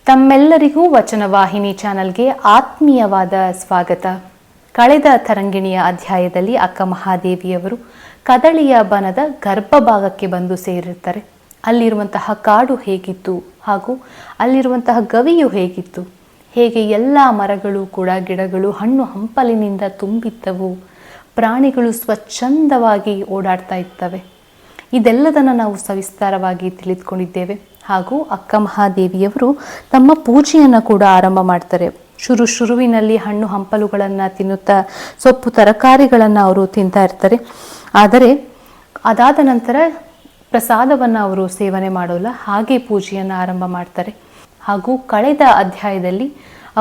ತಮ್ಮೆಲ್ಲರಿಗೂ ವಚನವಾಹಿನಿ ಚಾನಲ್ಗೆ ಆತ್ಮೀಯವಾದ ಸ್ವಾಗತ. ಕಳೆದ ತರಂಗಿಣಿಯ ಅಧ್ಯಾಯದಲ್ಲಿ ಅಕ್ಕ ಮಹಾದೇವಿಯವರು ಕದಳಿಯ ಬನದ ಗರ್ಭಭಾಗಕ್ಕೆ ಬಂದು ಸೇರಿರ್ತಾರೆ. ಅಲ್ಲಿರುವಂತಹ ಕಾಡು ಹೇಗಿತ್ತು ಹಾಗೂ ಅಲ್ಲಿರುವಂತಹ ಗವಿಯು ಹೇಗಿತ್ತು, ಹೇಗೆ ಎಲ್ಲ ಮರಗಳು ಕೂಡ ಗಿಡಗಳು ಹಣ್ಣು ಹಂಪಲಿನಿಂದ ತುಂಬಿದ್ದವು, ಪ್ರಾಣಿಗಳು ಸ್ವಚ್ಛಂದವಾಗಿ ಓಡಾಡ್ತಾ ಇರ್ತವೆ. ಇದೆಲ್ಲದನ್ನು ನಾವು ಸವಿಸ್ತಾರವಾಗಿ ತಿಳಿದುಕೊಂಡಿದ್ದೇವೆ. ಹಾಗೂ ಅಕ್ಕ ಮಹಾದೇವಿಯವರು ತಮ್ಮ ಪೂಜೆಯನ್ನು ಕೂಡ ಆರಂಭ ಮಾಡ್ತಾರೆ. ಶುರುವಿನಲ್ಲಿ ಹಣ್ಣು ಹಂಪಲುಗಳನ್ನು ತಿನ್ನುತ್ತಾ ಸೊಪ್ಪು ತರಕಾರಿಗಳನ್ನು ಅವರು ತಿಂತಾ ಇರ್ತಾರೆ. ಆದರೆ ಅದಾದ ನಂತರ ಪ್ರಸಾದವನ್ನು ಅವರು ಸೇವನೆ ಮಾಡೋಲ್ಲ, ಹಾಗೆ ಪೂಜೆಯನ್ನು ಆರಂಭ ಮಾಡ್ತಾರೆ. ಹಾಗೂ ಕಳೆದ ಅಧ್ಯಾಯದಲ್ಲಿ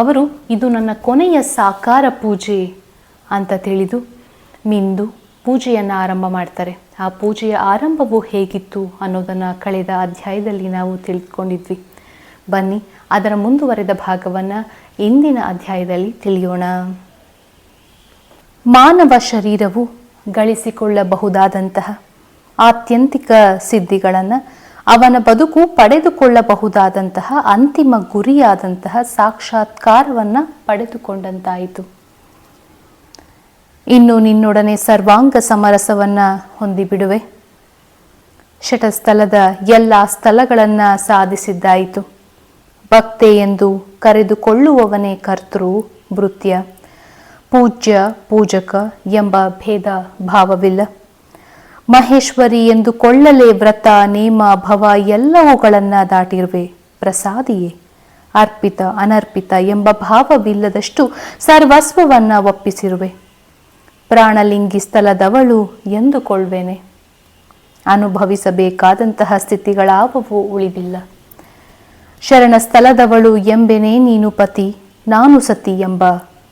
ಅವರು ಇದು ನನ್ನ ಕೊನೆಯ ಸಾಕಾರ ಪೂಜೆ ಅಂತ ತಿಳಿದು ಮಿಂದು ಪೂಜೆಯನ್ನು ಆರಂಭ ಮಾಡ್ತಾರೆ. ಆ ಪೂಜೆಯ ಆರಂಭವು ಹೇಗಿತ್ತು ಅನ್ನೋದನ್ನು ಕಳೆದ ಅಧ್ಯಾಯದಲ್ಲಿ ನಾವು ತಿಳಿದುಕೊಂಡಿದ್ವಿ. ಬನ್ನಿ ಅದರ ಮುಂದುವರೆದ ಭಾಗವನ್ನು ಇಂದಿನ ಅಧ್ಯಾಯದಲ್ಲಿ ತಿಳಿಯೋಣ. ಮಾನವ ಶರೀರವು ಗಳಿಸಿಕೊಳ್ಳಬಹುದಾದಂತಹ ಆತ್ಯಂತಿಕ ಸಿದ್ಧಿಗಳನ್ನು, ಅವನ ಬದುಕು ಪಡೆದುಕೊಳ್ಳಬಹುದಾದಂತಹ ಅಂತಿಮ ಗುರಿಯಾದಂತಹ ಸಾಕ್ಷಾತ್ಕಾರವನ್ನು ಪಡೆದುಕೊಂಡಂತಾಯಿತು. ಇನ್ನು ನಿನ್ನೊಡನೆ ಸರ್ವಾಂಗ ಸಮರಸವನ್ನು ಹೊಂದಿಬಿಡುವೆ. ಶಟಸ್ಥಲದ ಎಲ್ಲ ಸ್ಥಳಗಳನ್ನು ಸಾಧಿಸಿದ್ದಾಯಿತು. ಭಕ್ತೆ ಎಂದು ಕರೆದುಕೊಳ್ಳುವವನೇ ಕರ್ತೃ, ಭೃತ್ಯ, ಪೂಜ್ಯ, ಪೂಜಕ ಎಂಬ ಭೇದ ಭಾವವಿಲ್ಲ. ಮಹೇಶ್ವರಿ ಎಂದುಕೊಳ್ಳಲೇ ವ್ರತ, ನೇಮ, ಭವ ಎಲ್ಲವುಗಳನ್ನು ದಾಟಿರುವೆ. ಪ್ರಸಾದಿಯೇ, ಅರ್ಪಿತ ಅನರ್ಪಿತ ಎಂಬ ಭಾವವಿಲ್ಲದಷ್ಟು ಸರ್ವಸ್ವವನ್ನು ಒಪ್ಪಿಸಿರುವೆ. ಪ್ರಾಣಲಿಂಗಿ ಸ್ಥಳದವಳು ಎಂದುಕೊಳ್ಳುವೆನೆ. ಅನುಭವಿಸಬೇಕಾದಂತಹ ಸ್ಥಿತಿಗಳಾವವು ಉಳಿದಿಲ್ಲ. ಶರಣ ಸ್ಥಳದವಳು ಎಂಬೆನೆ ನೀನು ಪತಿ, ನಾನು ಸತಿ ಎಂಬ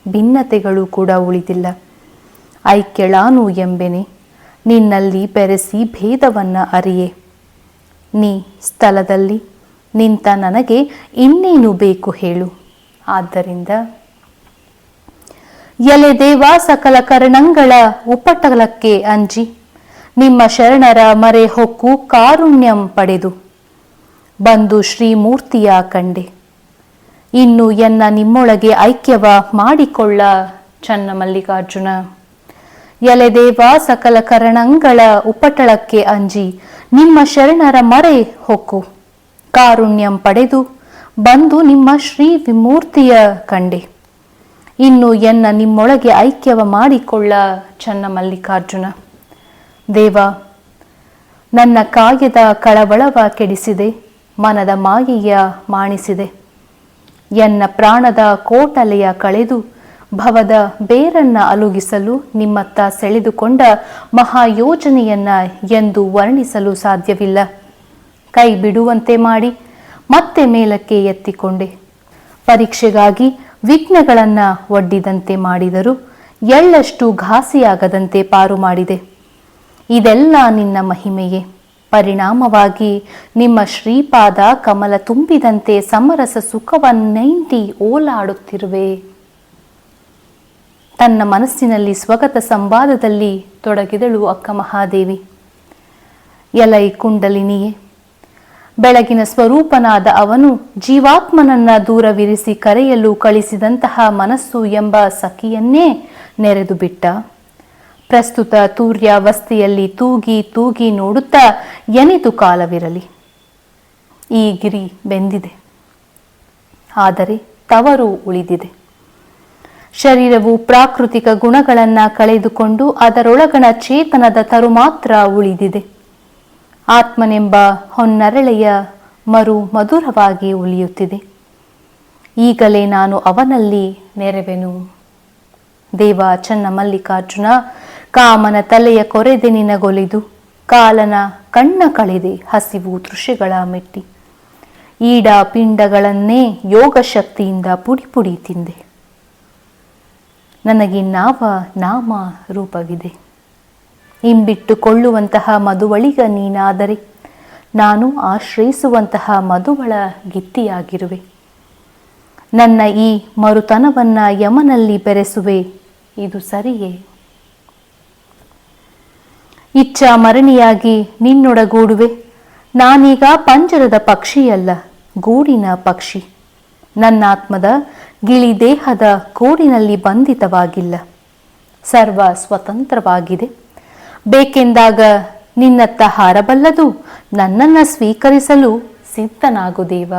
ಭಿನ್ನತೆಗಳು ಕೂಡ ಉಳಿದಿಲ್ಲ. ಐಕ್ಯಳಾನು ಎಂಬೆನೆ, ನಿನ್ನಲ್ಲಿ ಬೆರೆಸಿ ಭೇದವನ್ನು ಅರಿಯೆ. ನೀ ಸ್ಥಳದಲ್ಲಿ ನಿಂತ ನನಗೆ ಇನ್ನೇನು ಬೇಕು ಹೇಳು. ಆದ್ದರಿಂದ ಎಲೆ ದೇವ ಸಕಲ ಕರ್ಣಂಗಳ ಉಪಟಳಕ್ಕೆ ಅಂಜಿ, ನಿಮ್ಮ ಶರಣರ ಮರೆ ಹೊಕ್ಕು ಕಾರುಣ್ಯಂ ಪಡೆದು ಬಂದು ಶ್ರೀಮೂರ್ತಿಯ ಕಂಡೆ. ಇನ್ನು ಎನ್ನ ನಿಮ್ಮೊಳಗೆ ಐಕ್ಯವ ಮಾಡಿಕೊಳ್ಳ ಚನ್ನ ಮಲ್ಲಿಕಾರ್ಜುನ. ಎಲೆ ದೇವ ಸಕಲ ಕರ್ಣಂಗಳ ಉಪಟಳಕ್ಕೆ ಅಂಜಿ, ನಿಮ್ಮ ಶರಣರ ಮರೆ ಹೊಕ್ಕು ಕಾರುಣ್ಯಂ ಪಡೆದು ಬಂದು ನಿಮ್ಮ ಶ್ರೀ ವಿಮೂರ್ತಿಯ ಕಂಡೆ. ಇನ್ನು ಎನ್ನ ನಿಮ್ಮೊಳಗೆ ಐಕ್ಯವ ಮಾಡಿಕೊಳ್ಳ ಚನ್ನ ಮಲ್ಲಿಕಾರ್ಜುನ. ದೇವ, ನನ್ನ ಕಾಯದ ಕಳವಳವ ಕೆಡಿಸಿದೆ, ಮನದ ಮಾಯೆಯ ಮಾಣಿಸಿದೆ. ಎನ್ನ ಪ್ರಾಣದ ಕೋಟಲೆಯ ಕಳೆದು ಭವದ ಬೇರನ್ನ ಅಲುಗಿಸಲು ನಿಮ್ಮತ್ತ ಸೆಳೆದುಕೊಂಡ ಮಹಾಯೋಜನೆಯನ್ನ ಎಂದು ವರ್ಣಿಸಲು ಸಾಧ್ಯವಿಲ್ಲ. ಕೈ ಬಿಡುವಂತೆ ಮಾಡಿ ಮತ್ತೆ ಮೇಲಕ್ಕೆ ಎತ್ತಿಕೊಂಡೆ. ಪರೀಕ್ಷೆಗಾಗಿ ವಿಘ್ನಗಳನ್ನು ಒಡ್ಡಿದಂತೆ ಮಾಡಿದರೂ ಎಳ್ಳಷ್ಟು ಘಾಸಿಯಾಗದಂತೆ ಪಾರು ಮಾಡಿದೆ. ಇದೆಲ್ಲ ನಿನ್ನ ಮಹಿಮೆಯೇ. ಪರಿಣಾಮವಾಗಿ ನಿಮ್ಮ ಶ್ರೀಪಾದ ಕಮಲ ತುಂಬಿದಂತೆ ಸಮರಸ ಸುಖವನ್ನೈಂಟಿ ಓಲಾಡುತ್ತಿರುವೆ. ತನ್ನ ಮನಸ್ಸಿನಲ್ಲಿ ಸ್ವಗತ ಸಂವಾದದಲ್ಲಿ ತೊಡಗಿದಳು ಅಕ್ಕ ಮಹಾದೇವಿ. ಎಲೈ ಕುಂಡಲಿನಿಯೇ, ಬೆಳಗಿನ ಸ್ವರೂಪನಾದ ಅವನು ಜೀವಾತ್ಮನನ್ನ ದೂರವಿರಿಸಿ ಕರೆಯಲು ಕಳಿಸಿದಂತಹ ಮನಸ್ಸು ಎಂಬ ಸಖಿಯನ್ನೇ ನೆರೆದು ಬಿಟ್ಟ. ಪ್ರಸ್ತುತ ತೂರ್ಯಾವಸ್ಥೆಯಲ್ಲಿ ತೂಗಿ ತೂಗಿ ನೋಡುತ್ತಾ ಎನಿತು ಕಾಲವಿರಲಿ. ಈ ಗಿರಿ ಬೆಂದಿದೆ, ಆದರೆ ತವರು ಉಳಿದಿದೆ. ಶರೀರವು ಪ್ರಾಕೃತಿಕ ಗುಣಗಳನ್ನು ಕಳೆದುಕೊಂಡು ಅದರೊಳಗಣ ಚೇತನದ ತರು ಮಾತ್ರ ಉಳಿದಿದೆ. ಆತ್ಮನೆಂಬ ಹೊನ್ನರಳೆಯ ಮರು ಮಧುರವಾಗಿ ಉಳಿಯುತ್ತಿದೆ. ಈಗಲೇ ನಾನು ಅವನಲ್ಲಿ ನೆರವೆನು. ದೇವ ಚನ್ನ ಮಲ್ಲಿಕಾರ್ಜುನ, ಕಾಮನ ತಲೆಯ ಕೊರೆದೆ ನಿನಗೊಲಿದು, ಕಾಲನ ಕಣ್ಣ ಕಳೆದೆ ಹಸಿವು ತೃಷೆಗಳ ಮೆಟ್ಟಿ. ಈಡ ಪಿಂಡಗಳನ್ನೇ ಯೋಗ ಶಕ್ತಿಯಿಂದ ಪುಡಿ ಪುಡಿ ತಿಂದೆ. ನನಗಿನ್ನಾವ ನಾಮ ರೂಪವಿದೆ. ಇಂಬಿಟ್ಟುಕೊಳ್ಳುವಂತಹ ಮಧುವಳಿಗ ನೀನಾದರೆ ನಾನು ಆಶ್ರಯಿಸುವಂತಹ ಮಧುವಳ ಗಿತ್ತಿಯಾಗಿರುವೆ. ನನ್ನ ಈ ಮರುತನವನ್ನ ಯಮನಲ್ಲಿ ಬೆರೆಸುವೆ, ಇದು ಸರಿಯೇ? ಇಚ್ಛಾ ಮರಣಿಯಾಗಿ ನಿನ್ನೊಡಗೂಡುವೆ. ನಾನೀಗ ಪಂಜರದ ಪಕ್ಷಿಯಲ್ಲ, ಗೂಡಿನ ಪಕ್ಷಿ. ನನ್ನಾತ್ಮದ ಗಿಳಿ ದೇಹದ ಕೋಡಿನಲ್ಲಿ ಬಂಧಿತವಾಗಿಲ್ಲ. ಸರ್ವ ಸ್ವತಂತ್ರವಾಗಿದೆ. ಬೇಕೆಂದಾಗ ನಿನ್ನತ್ತ ಹಾರಬಲ್ಲದು. ನನ್ನನ್ನು ಸ್ವೀಕರಿಸಲು ಸಿದ್ಧನಾಗು ದೇವ.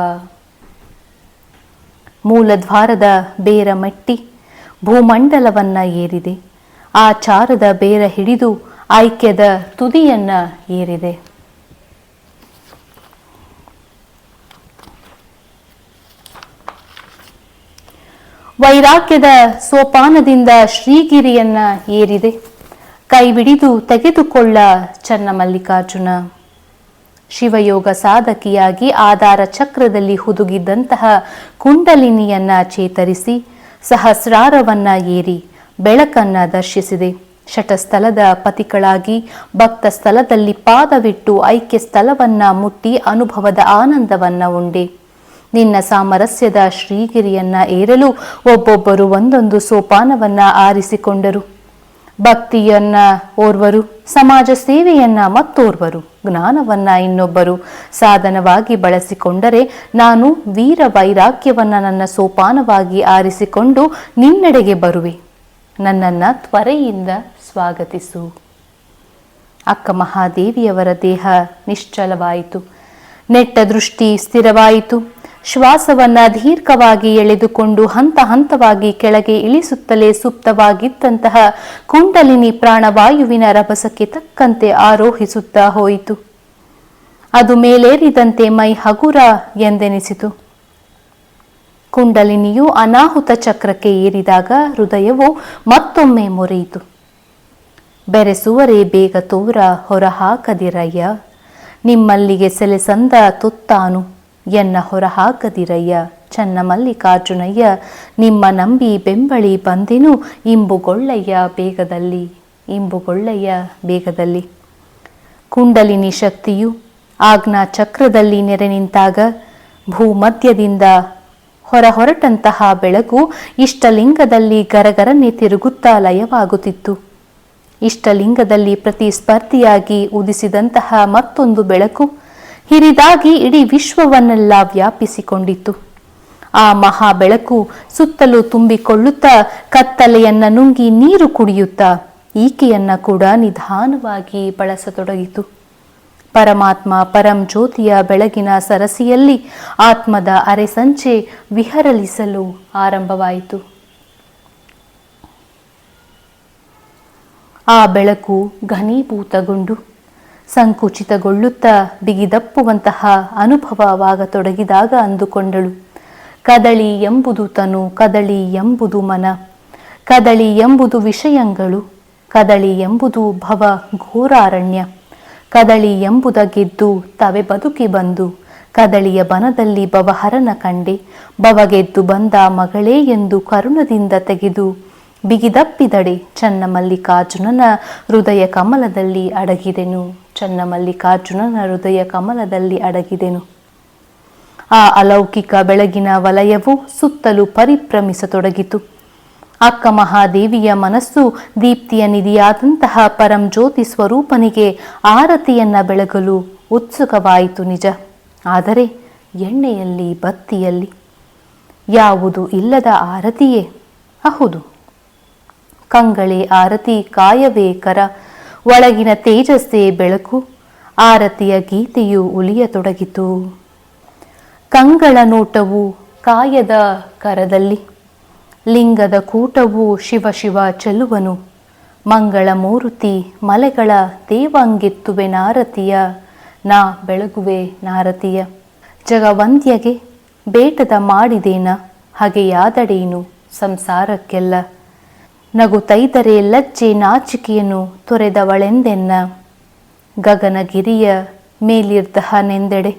ಮೂಲದ್ವಾರದ ಬೇರ ಮೆಟ್ಟಿ ಭೂಮಂಡಲವನ್ನ ಏರಿದೆ. ಆಚಾರದ ಬೇರ ಹಿಡಿದು ಐಕ್ಯದ ತುದಿಯನ್ನ ಏರಿದೆ. ವೈರಾಗ್ಯದ ಸೋಪಾನದಿಂದ ಶ್ರೀಗಿರಿಯನ್ನ ಏರಿದೆ. ಕೈಬಿಡಿದು ತೆಗೆದುಕೊಳ್ಳ ಚನ್ನಮಲ್ಲಿಕಾರ್ಜುನ. ಶಿವಯೋಗ ಸಾಧಕಿಯಾಗಿ ಆಧಾರ ಚಕ್ರದಲ್ಲಿ ಹುದುಗಿದ್ದಂತಹ ಕುಂಡಲಿನಿಯನ್ನ ಚೇತರಿಸಿ ಸಹಸ್ರಾರವನ್ನ ಏರಿ ಬೆಳಕನ್ನ ದರ್ಶಿಸಿದೆ. ಶಟಸ್ಥಲದ ಪತಿಗಳಾಗಿ ಭಕ್ತ ಸ್ಥಳದಲ್ಲಿ ಪಾದವಿಟ್ಟು ಐಕ್ಯ ಸ್ಥಳವನ್ನ ಮುಟ್ಟಿ ಅನುಭವದ ಆನಂದವನ್ನ ಉಂಡೆ. ನಿನ್ನ ಸಾಮರಸ್ಯದ ಶ್ರೀಗಿರಿಯನ್ನ ಏರಲು ಒಬ್ಬೊಬ್ಬರು ಒಂದೊಂದು ಸೋಪಾನವನ್ನ ಆರಿಸಿಕೊಂಡರು. ಭಕ್ತಿಯನ್ನ ಓರ್ವರು, ಸಮಾಜ ಸೇವೆಯನ್ನ ಮತ್ತೋರ್ವರು, ಜ್ಞಾನವನ್ನ ಇನ್ನೊಬ್ಬರು ಸಾಧನವಾಗಿ ಬಳಸಿಕೊಂಡರೆ, ನಾನು ವೀರ ವೈರಾಗ್ಯವನ್ನ ನನ್ನ ಸೋಪಾನವಾಗಿ ಆರಿಸಿಕೊಂಡು ನಿನ್ನೆಡೆಗೆ ಬರುವೆ. ನನ್ನನ್ನ ತ್ವರೆಯಿಂದ ಸ್ವಾಗತಿಸು. ಅಕ್ಕ ಮಹಾದೇವಿಯವರ ದೇಹ ನಿಶ್ಚಲವಾಯಿತು. ನೆಟ್ಟ ದೃಷ್ಟಿ ಸ್ಥಿರವಾಯಿತು. ಶ್ವಾಸವನ್ನ ದೀರ್ಘವಾಗಿ ಎಳೆದುಕೊಂಡು ಹಂತ ಹಂತವಾಗಿ ಕೆಳಗೆ ಇಳಿಸುತ್ತಲೇ ಸುಪ್ತವಾಗಿದ್ದಂತಹ ಕುಂಡಲಿನಿ ಪ್ರಾಣವಾಯುವಿನ ರಭಸಕ್ಕೆ ತಕ್ಕಂತೆ ಆರೋಹಿಸುತ್ತಾ ಹೋಯಿತು. ಅದು ಮೇಲೇರಿದಂತೆ ಮೈ ಹಗುರ ಎಂದೆನಿಸಿತು. ಕುಂಡಲಿನಿಯು ಅನಾಹುತ ಚಕ್ರಕ್ಕೆ ಏರಿದಾಗ ಹೃದಯವು ಮತ್ತೊಮ್ಮೆ ಮೊರೆಯಿತು. ಬೆರೆಸುವರೇ ಬೇಗ ತೋರ ಹೊರಹಾಕದಿರಯ್ಯ, ನಿಮ್ಮಲ್ಲಿಗೆ ಸೆಲೆಸಂದ ತುತ್ತಾನು ಎನ್ನ ಹೊರಹಾಕದಿರಯ್ಯ. ಚನ್ನಮಲ್ಲಿಕಾರ್ಜುನಯ್ಯ, ನಿಮ್ಮ ನಂಬಿ ಬೆಂಬಳಿ ಬಂದೆನು, ಇಂಬುಗೊಳ್ಳಯ್ಯ ಬೇಗದಲ್ಲಿ, ಇಂಬುಗೊಳ್ಳಯ್ಯ ಬೇಗದಲ್ಲಿ. ಕುಂಡಲಿನಿ ಶಕ್ತಿಯು ಆಜ್ಞಾ ಚಕ್ರದಲ್ಲಿ ನೆರೆ ನಿಂತಾಗ ಭೂಮಧ್ಯದಿಂದ ಹೊರಟಂತಹ ಬೆಳಕು ಇಷ್ಟಲಿಂಗದಲ್ಲಿ ಗರಗರನೆ ತಿರುಗುತ್ತಾ ಲಯವಾಗುತ್ತಿತ್ತು. ಇಷ್ಟಲಿಂಗದಲ್ಲಿ ಪ್ರತಿಸ್ಪರ್ಧಿಯಾಗಿ ಉದಿಸಿದಂತಹ ಮತ್ತೊಂದು ಬೆಳಕು ಹಿರಿದಾಗಿ ಇಡೀ ವಿಶ್ವವನ್ನೆಲ್ಲ ವ್ಯಾಪಿಸಿಕೊಂಡಿತ್ತು. ಆ ಮಹಾ ಬೆಳಕು ಸುತ್ತಲೂ ತುಂಬಿಕೊಳ್ಳುತ್ತಾ ಕತ್ತಲೆಯನ್ನ ನುಂಗಿ ನೀರು ಕುಡಿಯುತ್ತಾ ಈಕೆಯನ್ನ ಕೂಡ ನಿಧಾನವಾಗಿ ಬಳಸತೊಡಗಿತು. ಪರಮಾತ್ಮ ಪರಂ ಜ್ಯೋತಿಯ ಬೆಳಗಿನ ಸರಸಿಯಲ್ಲಿ ಆತ್ಮದ ಅರೆಸಂಚೆ ವಿಹರಲಿಸಲು ಆರಂಭವಾಯಿತು. ಆ ಬೆಳಕು ಘನೀಭೂತಗೊಂಡು ಸಂಕುಚಿತಗೊಳ್ಳುತ್ತಾ ಬಿಗಿದಪ್ಪುವಂತಹ ಅನುಭವವಾಗತೊಡಗಿದಾಗ ಅಂದುಕೊಂಡಳು, ಕದಳಿ ಎಂಬುದು ತನು, ಕದಳಿ ಎಂಬುದು ಮನ, ಕದಳಿ ಎಂಬುದು ವಿಷಯಗಳು, ಕದಳಿ ಎಂಬುದು ಭವ ಘೋರಾರಣ್ಯ, ಕದಳಿ ಎಂಬುದ ಗೆದ್ದು ತವೆ ಬದುಕಿ ಬಂದು, ಕದಳಿಯ ಬನದಲ್ಲಿ ಭವಹರನ ಕಂಡೆ, ಭವಗೆದ್ದು ಬಂದ ಮಗಳೇ ಎಂದು ಕರುಣದಿಂದ ತೆಗೆದು ಬಿಗಿದಪ್ಪಿದಡೆ ಚನ್ನಮಲ್ಲಿಕಾರ್ಜುನನ ಹೃದಯ ಕಮಲದಲ್ಲಿ ಅಡಗಿದೆನು. ಚನ್ನಮಲ್ಲಿಕಾರ್ಜುನನ ಹೃದಯ ಕಮಲದಲ್ಲಿ ಅಡಗಿದೆನು. ಆ ಅಲೌಕಿಕ ಬೆಳಗಿನ ವಲಯವು ಸುತ್ತಲೂ ಪರಿಭ್ರಮಿಸತೊಡಗಿತು. ಅಕ್ಕ ಮಹಾದೇವಿಯ ಮನಸ್ಸು ದೀಪ್ತಿಯ ನಿಧಿಯಾದಂತಹ ಪರಂ ಜ್ಯೋತಿ ಸ್ವರೂಪನಿಗೆ ಆರತಿಯನ್ನ ಬೆಳಗಲು ಉತ್ಸುಕವಾಯಿತು ನಿಜ. ಆದರೆ ಎಣ್ಣೆಯಲ್ಲಿ ಬತ್ತಿಯಲ್ಲಿ ಯಾವುದು ಇಲ್ಲದ ಆರತಿಯೇ? ಹೌದು, ಕಂಗಳೇ ಆರತಿ, ಕಾಯವೇ ಕರ, ಒಳಗಿನ ತೇಜಸ್ಸೇ ಬೆಳಕು. ಆರತಿಯ ಗೀತೆಯು ಉಳಿಯತೊಡಗಿತು. ಕಂಗಳ ನೋಟವು ಕಾಯದ ಕರದಲ್ಲಿ, ಲಿಂಗದ ಕೂಟವು ಶಿವ ಶಿವ ಚೆಲುವನು. ಮಂಗಳ ಮೂರ್ತಿ ಮಲೆಗಳ ದೇವಂಗೆತ್ತುವೆ ನಾರತಿಯ, ನಾ ಬೆಳಗುವೆ ನಾರತಿಯ. ಜಗವಂದ್ಯಗೆ ಬೇಟದ ಮಾಡಿದೇನ, ಹಾಗೆಯಾದಡೇನು ಸಂಸಾರಕ್ಕೆಲ್ಲ. ನಗುತ್ತೈದರೆ ಲಜ್ಜೆ ನಾಚಿಕೆಯನ್ನು ತೊರೆದವಳೆಂದೆನ್ನ, ಗಗನಗಿರಿಯ ಮೇಲಿರ್ದಹನೆಂದೆಡೆ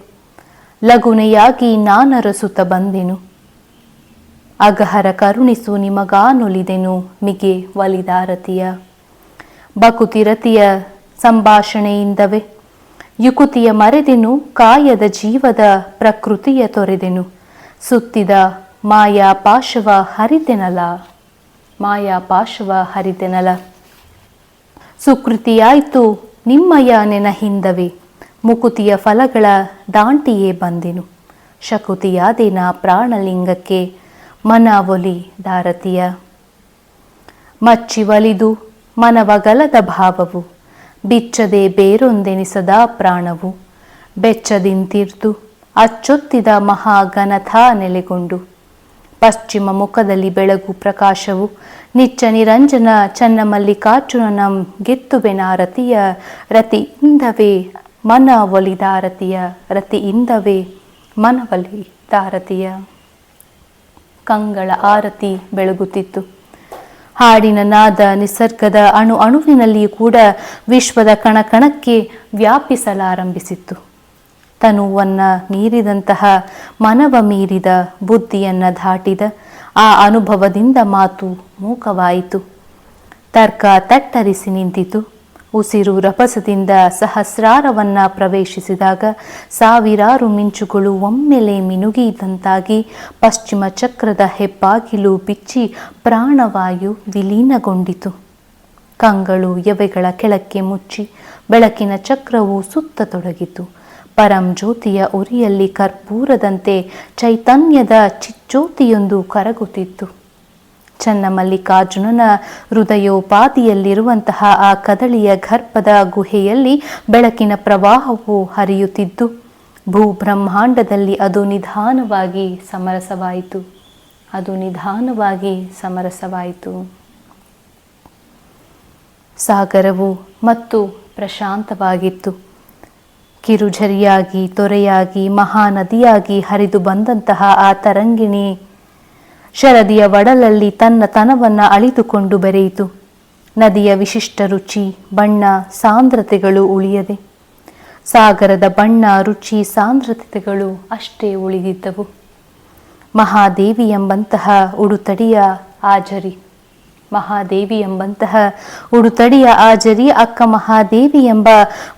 ಲಗುನೆಯಾಗಿ ನಾನರಸುತ್ತ ಬಂದೆನು. ಅಗಹರ ಕರುಣಿಸು ನಿಮಗಾನೊಲಿದೆನು ಮಿಗೆ ಒಲಿದಾರತಿಯ. ಬಕುತಿರತಿಯ ಸಂಭಾಷಣೆಯಿಂದವೇ ಯುಕುತಿಯ ಮರೆದೆನು, ಕಾಯದ ಜೀವದ ಪ್ರಕೃತಿಯ ತೊರೆದೆನು. ಸುತ್ತಿದ ಮಾಯಾ ಪಾಶವ ಹರಿತೆನಲ, ಮಾಯಾ ಪಾಶವ ಹರಿತೆನಲ. ಸುಕೃತಿಯಾಯ್ತು ನಿಮ್ಮಯ ನೆನಹಿಂದವೇ, ಮುಕುತಿಯ ಫಲಗಳ ದಾಂಟಿಯೇ ಬಂದೆನು. ಶಕುತಿಯಾದೇನ ಪ್ರಾಣಲಿಂಗಕ್ಕೆ ಮನ ಒಲಿ ದಾರತಿಯ. ಮಚ್ಚಿ ಒಲಿದು ಮನವಗಲದ ಭಾವವು ಬಿಚ್ಚದೆ ಬೇರೊಂದೆನಿಸದ ಪ್ರಾಣವು ಬೆಚ್ಚದಿಂತಿರ್ದು ಅಚ್ಚೊತ್ತಿದ ಮಹಾಘನಥ ನೆಲೆಗೊಂಡು ಪಶ್ಚಿಮ ಮುಖದಲ್ಲಿ ಬೆಳಗು ಪ್ರಕಾಶವು ನಿಚ್ಚ ನಿರಂಜನ ಚನ್ನಮಲ್ಲಿಕಾರ್ಜುನನಂ ಗೆತ್ತುವೆನಾರತಿಯ ರತಿಯಿಂದವೇ ಮನ ಒಲಿದಾರತಿಯ ರತಿಯಿಂದವೇ ಮನ ಒಲಿದಾರತಿಯ. ಕಂಗಳ ಆರತಿ ಬೆಳಗುತ್ತಿತ್ತು. ಹಾಡಿನ ನಾದ ನಿಸರ್ಗದ ಅಣು ಅಣುವಿನಲ್ಲಿಯೂ ಕೂಡ ವಿಶ್ವದ ಕಣಕಣಕ್ಕೆ ವ್ಯಾಪಿಸಲಾರಂಭಿಸಿತ್ತು. ತನುವನ್ನ ಮೀರಿದಂತಹ ಮನವ ಮೀರಿದ ಬುದ್ಧಿಯನ್ನ ದಾಟಿದ ಆ ಅನುಭವದಿಂದ ಮಾತು ಮೂಕವಾಯಿತು. ತರ್ಕ ತಟ್ಟರಿಸಿ ನಿಂತಿತು. ಉಸಿರು ರಭಸದಿಂದ ಸಹಸ್ರಾರವನ್ನ ಪ್ರವೇಶಿಸಿದಾಗ ಸಾವಿರಾರು ಮಿಂಚುಗಳು ಒಮ್ಮೆಲೆ ಮಿನುಗಿದಂತಾಗಿ ಪಶ್ಚಿಮ ಚಕ್ರದ ಹೆಬ್ಬಾಗಿಲು ಬಿಚ್ಚಿ ಪ್ರಾಣವಾಯು ವಿಲೀನಗೊಂಡಿತು. ಕಂಗಳು ಎವೆಗಳ ಕೆಳಕ್ಕೆ ಮುಚ್ಚಿ ಬೆಳಕಿನ ಚಕ್ರವು ಸುತ್ತತೊಡಗಿತು. ಪರಂ ಜ್ಯೋತಿಯ ಉರಿಯಲ್ಲಿ ಕರ್ಪೂರದಂತೆ ಚೈತನ್ಯದ ಚಿಜ್ಯೋತಿಯೊಂದು ಕರಗುತ್ತಿತ್ತು. ಚನ್ನಮಲ್ಲಿಕಾರ್ಜುನನ ಹೃದಯೋಪಾದಿಯಲ್ಲಿರುವಂತಹ ಆ ಕದಳಿಯ ಗರ್ಭದ ಗುಹೆಯಲ್ಲಿ ಬೆಳಕಿನ ಪ್ರವಾಹವು ಹರಿಯುತ್ತಿದ್ದು ಭೂಬ್ರಹ್ಮಾಂಡದಲ್ಲಿ ಅದು ನಿಧಾನವಾಗಿ ಸಮರಸವಾಯಿತು. ಅದು ನಿಧಾನವಾಗಿ ಸಮರಸವಾಯಿತು. ಸಾಗರವು ಮತ್ತು ಪ್ರಶಾಂತವಾಗಿತ್ತು. ಕಿರುಝರಿಯಾಗಿ ತೊರೆಯಾಗಿ ಮಹಾನದಿಯಾಗಿ ಹರಿದು ಬಂದಂತಹ ಆ ತರಂಗಿಣಿ ಶರದಿಯ ಒಡಲಲ್ಲಿ ತನ್ನ ತನವನ್ನು ಅಳಿದುಕೊಂಡು ಬೆರೆಯಿತು. ನದಿಯ ವಿಶಿಷ್ಟ ರುಚಿ ಬಣ್ಣ ಸಾಂದ್ರತೆಗಳು ಉಳಿಯದೆ ಸಾಗರದ ಬಣ್ಣ ರುಚಿ ಸಾಂದ್ರತೆಗಳು ಅಷ್ಟೇ ಉಳಿದಿದ್ದವು. ಮಹಾದೇವಿ ಎಂಬಂತಹ ಉಡುತಡಿಯ ಆಜರಿ ಮಹಾದೇವಿ ಎಂಬಂತಹ ಉಡುತಡಿಯ ಆಜರಿ ಅಕ್ಕ ಮಹಾದೇವಿ ಎಂಬ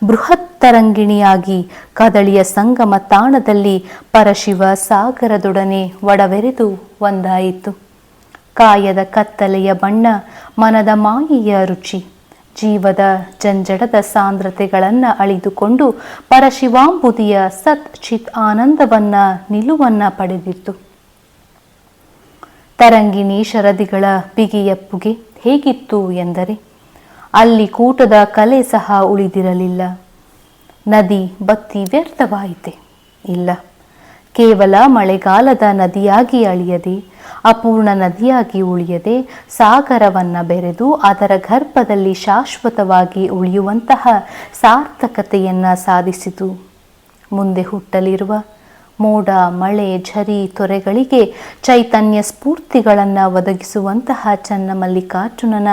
ಬೃಹತ್ ತರಂಗಿಣಿಯಾಗಿ ಕದಳಿಯ ಸಂಗಮ ತಾಣದಲ್ಲಿ ಪರಶಿವ ಸಾಗರದೊಡನೆ ಒಡವೆರೆದು ಒಂದಾಯಿತು. ಕಾಯದ ಕತ್ತಲೆಯ ಬಣ್ಣ ಮನದ ಮಾಯೆಯ ರುಚಿ ಜೀವದ ಜಂಜಡದ ಸಾಂದ್ರತೆಗಳನ್ನು ಅಳಿದುಕೊಂಡು ಪರಶಿವಾಂಬುದಿಯ ಸತ್ ಚಿತ್ ಆನಂದವನ್ನ ನಿಲುವನ್ನ ಪಡೆದಿತ್ತು. ತರಂಗಿಣಿ ಶರದಿಗಳ ಬಿಗಿಯಪ್ಪುಗೆ ಹೇಗಿತ್ತು ಎಂದರೆ ಅಲ್ಲಿ ಕೂಟದ ಕಲೆ ಸಹ ಉಳಿದಿರಲಿಲ್ಲ. ನದಿ ಬತ್ತಿ ವ್ಯರ್ಥವಾಯಿತೆ? ಇಲ್ಲ. ಕೇವಲ ಮಳೆಗಾಲದ ನದಿಯಾಗಿ ಅಳಿಯದೆ ಅಪೂರ್ಣ ನದಿಯಾಗಿ ಉಳಿಯದೆ ಸಾಗರವನ್ನ ಬೆರೆದು ಅದರ ಗರ್ಭದಲ್ಲಿ ಶಾಶ್ವತವಾಗಿ ಉಳಿಯುವಂತಹ ಸಾರ್ಥಕತೆಯನ್ನ ಸಾಧಿಸಿತು. ಮುಂದೆ ಹುಟ್ಟಲಿರುವ ಮೋಡ ಮಳೆ ಝರಿ ತೊರೆಗಳಿಗೆ ಚೈತನ್ಯ ಸ್ಫೂರ್ತಿಗಳನ್ನು ಒದಗಿಸುವಂತಹ ಚನ್ನಮಲ್ಲಿಕಾರ್ಜುನನ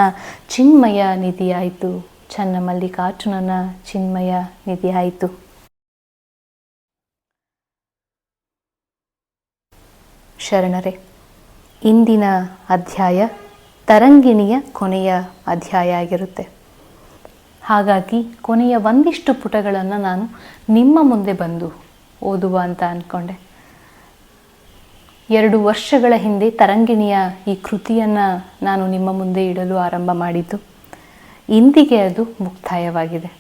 ಚಿನ್ಮಯ ನಿಧಿಯಾಯಿತು. ಚನ್ನಮಲ್ಲಿಕಾರ್ಜುನನ ಚಿನ್ಮಯ ನಿಧಿಯಾಯಿತು. ಶರಣರೇ, ಇಂದಿನ ಅಧ್ಯಾಯ ತರಂಗಿಣಿಯ ಕೊನೆಯ ಅಧ್ಯಾಯ ಆಗಿರುತ್ತೆ. ಹಾಗಾಗಿ ಕೊನೆಯ ಒಂದಿಷ್ಟು ಪುಟಗಳನ್ನು ನಾನು ನಿಮ್ಮ ಮುಂದೆ ಬಂದು ಓದುವ ಅಂತ ಅಂದ್ಕೊಂಡೆ. 2 ವರ್ಷಗಳ ಹಿಂದೆ ತರಂಗಿಣಿಯ ಈ ಕೃತಿಯನ್ನು ನಾನು ನಿಮ್ಮ ಮುಂದೆ ಇಡಲು ಆರಂಭ ಮಾಡಿದ್ದು. ಇಂದಿಗೆ ಅದು ಮುಕ್ತಾಯವಾಗಿದೆ.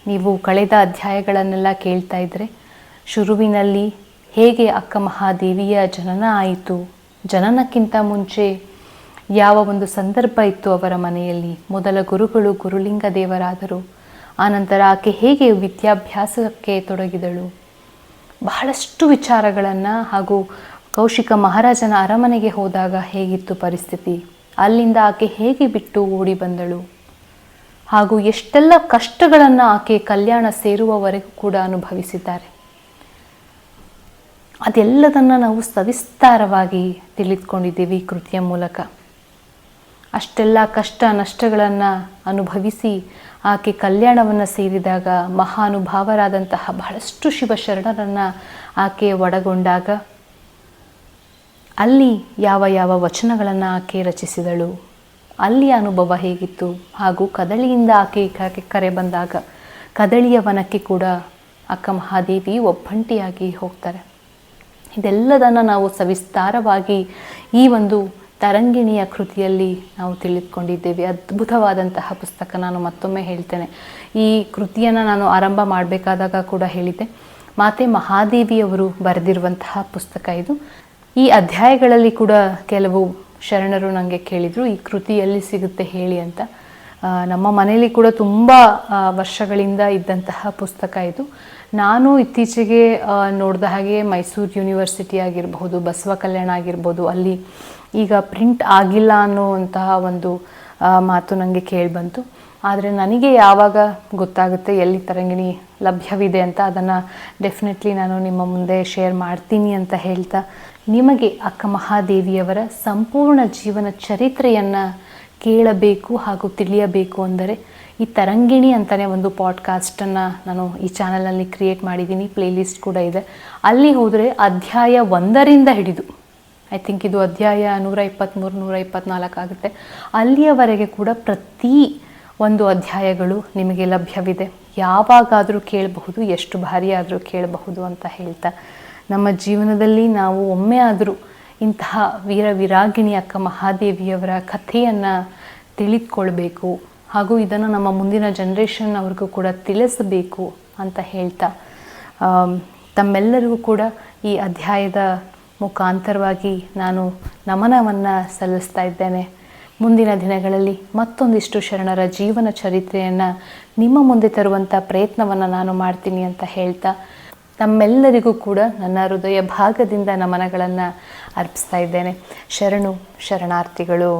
ನೀವು ಕಳೆದ ಅಧ್ಯಾಯಗಳನ್ನೆಲ್ಲ ಕೇಳ್ತಾ ಇದ್ದರೆ ಶುರುವಿನಲ್ಲಿ ಹೇಗೆ ಅಕ್ಕ ಮಹಾದೇವಿಯ ಜನನ ಆಯಿತು, ಜನನಕ್ಕಿಂತ ಮುಂಚೆ ಯಾವ ಒಂದು ಸಂದರ್ಭ ಇತ್ತು ಅವರ ಮನೆಯಲ್ಲಿ, ಮೊದಲ ಗುರುಗಳು ಗುರುಲಿಂಗ ದೇವರಾದರು, ಆನಂತರ ಆಕೆ ಹೇಗೆ ವಿದ್ಯಾಭ್ಯಾಸಕ್ಕೆ ತೊಡಗಿದಳು, ಬಹಳಷ್ಟು ವಿಚಾರಗಳನ್ನು, ಹಾಗೂ ಕೌಶಿಕ ಮಹಾರಾಜನ ಅರಮನೆಗೆ ಹೋದಾಗ ಹೇಗಿತ್ತು ಪರಿಸ್ಥಿತಿ, ಅಲ್ಲಿಂದ ಆಕೆ ಹೇಗೆ ಬಿಟ್ಟು ಓಡಿ ಬಂದಳು, ಹಾಗೂ ಎಷ್ಟೆಲ್ಲ ಕಷ್ಟಗಳನ್ನು ಆಕೆ ಕಲ್ಯಾಣ ಸೇರುವವರೆಗೂ ಕೂಡ ಅನುಭವಿಸಿದ್ದಾರೆ. ಅದೆಲ್ಲದನ್ನು ನಾವು ಸವಿಸ್ತಾರವಾಗಿ ತಿಳಿದುಕೊಂಡಿದ್ದೀವಿ ಕೃತಿಯ ಮೂಲಕ. ಅಷ್ಟೆಲ್ಲ ಕಷ್ಟ ನಷ್ಟಗಳನ್ನು ಅನುಭವಿಸಿ ಆಕೆ ಕಲ್ಯಾಣವನ್ನು ಸೇರಿದಾಗ ಮಹಾನುಭಾವರಾದಂತಹ ಬಹಳಷ್ಟು ಶಿವಶರಣರನ್ನು ಆಕೆ ಒಳಗೊಂಡಾಗ ಅಲ್ಲಿ ಯಾವ ಯಾವ ವಚನಗಳನ್ನು ಆಕೆ ರಚಿಸಿದಳು, ಅಲ್ಲಿಯ ಅನುಭವ ಹೇಗಿತ್ತು, ಹಾಗೂ ಕದಳಿಯಿಂದ ಆಕೆ ಕರೆ ಬಂದಾಗ ಕದಳಿಯ ವನಕ್ಕೆ ಕೂಡ ಅಕ್ಕ ಮಹಾದೇವಿ ಒಬ್ಬಂಟಿಯಾಗಿ ಹೋಗ್ತಾರೆ. ಇದೆಲ್ಲದನ್ನು ನಾವು ಸವಿಸ್ತಾರವಾಗಿ ಈ ಒಂದು ತರಂಗಿಣಿಯ ಕೃತಿಯಲ್ಲಿ ನಾವು ತಿಳಿದುಕೊಂಡಿದ್ದೇವೆ. ಅದ್ಭುತವಾದಂತಹ ಪುಸ್ತಕ. ನಾನು ಮತ್ತೊಮ್ಮೆ ಹೇಳ್ತೇನೆ, ಈ ಕೃತಿಯನ್ನು ನಾನು ಆರಂಭ ಮಾಡಬೇಕಾದಾಗ ಕೂಡ ಹೇಳಿದ್ದೆ, ಮಾತೆ ಮಹಾದೇವಿಯವರು ಬರೆದಿರುವಂತಹ ಪುಸ್ತಕ ಇದು. ಈ ಅಧ್ಯಾಯಗಳಲ್ಲಿ ಕೂಡ ಕೆಲವು ಶರಣರು ನನಗೆ ಕೇಳಿದರು, ಈ ಕೃತಿ ಎಲ್ಲಿ ಸಿಗುತ್ತೆ ಹೇಳಿ ಅಂತ. ನಮ್ಮ ಮನೆಯಲ್ಲಿ ಕೂಡ ತುಂಬ ವರ್ಷಗಳಿಂದ ಇದ್ದಂತಹ ಪುಸ್ತಕ ಇದು. ನಾನು ಇತ್ತೀಚೆಗೆ ನೋಡಿದ ಹಾಗೆ ಮೈಸೂರು ಯೂನಿವರ್ಸಿಟಿ ಆಗಿರಬಹುದು, ಬಸವ ಕಲ್ಯಾಣ ಆಗಿರ್ಬೋದು, ಅಲ್ಲಿ ಈಗ ಪ್ರಿಂಟ್ ಆಗಿಲ್ಲ ಅನ್ನುವಂತಹ ಒಂದು ಮಾತು ನನಗೆ ಕೇಳಿಬಂತು. ಆದರೆ ನನಗೆ ಯಾವಾಗ ಗೊತ್ತಾಗುತ್ತೆ ಎಲ್ಲಿ ತರಂಗಿಣಿ ಲಭ್ಯವಿದೆ ಅಂತ, ಅದನ್ನು ಡೆಫಿನೆಟ್ಲಿ ನಾನು ನಿಮ್ಮ ಮುಂದೆ ಶೇರ್ ಮಾಡ್ತೀನಿ ಅಂತ ಹೇಳ್ತಾ, ನಿಮಗೆ ಅಕ್ಕ ಮಹಾದೇವಿಯವರ ಸಂಪೂರ್ಣ ಜೀವನ ಚರಿತ್ರೆಯನ್ನು ಕೇಳಬೇಕು ಹಾಗೂ ತಿಳಿಯಬೇಕು ಅಂದರೆ ಈ ತರಂಗಿಣಿ ಅಂತಲೇ ಒಂದು ಪಾಡ್ಕಾಸ್ಟನ್ನು ನಾನು ಈ ಚಾನಲಲ್ಲಿ ಕ್ರಿಯೇಟ್ ಮಾಡಿದ್ದೀನಿ. ಪ್ಲೇಲಿಸ್ಟ್ ಕೂಡ ಇದೆ. ಅಲ್ಲಿ ಹೋದರೆ ಅಧ್ಯಾಯ 1ರಿಂದ ಹಿಡಿದು ಐ ಥಿಂಕ್ ಇದು ಅಧ್ಯಾಯ 123, 124 ಆಗುತ್ತೆ, ಅಲ್ಲಿಯವರೆಗೆ ಕೂಡ ಪ್ರತಿ ಒಂದು ಅಧ್ಯಾಯಗಳು ನಿಮಗೆ ಲಭ್ಯವಿದೆ. ಯಾವಾಗಾದರೂ ಕೇಳಬಹುದು, ಎಷ್ಟು ಬಾರಿ ಆದರೂ ಕೇಳಬಹುದು ಅಂತ ಹೇಳ್ತಾ, ನಮ್ಮ ಜೀವನದಲ್ಲಿ ನಾವು ಒಮ್ಮೆ ಆದರೂ ಇಂತಹ ವೀರ ವಿರಾಗಿಣಿ ಅಕ್ಕ ಮಹಾದೇವಿಯವರ ಕಥೆಯನ್ನು ತಿಳಿದುಕೊಳ್ಬೇಕು ಹಾಗೂ ಇದನ್ನು ನಮ್ಮ ಮುಂದಿನ ಜನ್ರೇಷನ್ ಅವ್ರಿಗೂ ಕೂಡ ತಿಳಿಸಬೇಕು ಅಂತ ಹೇಳ್ತಾ, ತಮ್ಮೆಲ್ಲರಿಗೂ ಕೂಡ ಈ ಅಧ್ಯಾಯದ ಮುಖಾಂತರವಾಗಿ ನಾನು ನಮನವನ್ನು ಸಲ್ಲಿಸ್ತಾ ಇದ್ದೇನೆ. ಮುಂದಿನ ದಿನಗಳಲ್ಲಿ ಮತ್ತೊಂದಿಷ್ಟು ಶರಣರ ಜೀವನ ಚರಿತ್ರೆಯನ್ನು ನಿಮ್ಮ ಮುಂದೆ ತರುವಂಥ ಪ್ರಯತ್ನವನ್ನು ನಾನು ಮಾಡ್ತೀನಿ ಅಂತ ಹೇಳ್ತಾ, ತಮ್ಮೆಲ್ಲರಿಗೂ ಕೂಡ ನನ್ನ ಹೃದಯ ಭಾಗದಿಂದ ನಮನಗಳನ್ನು ಅರ್ಪಿಸ್ತಾ ಇದ್ದೇನೆ. ಶರಣು ಶರಣಾರ್ಥಿಗಳು.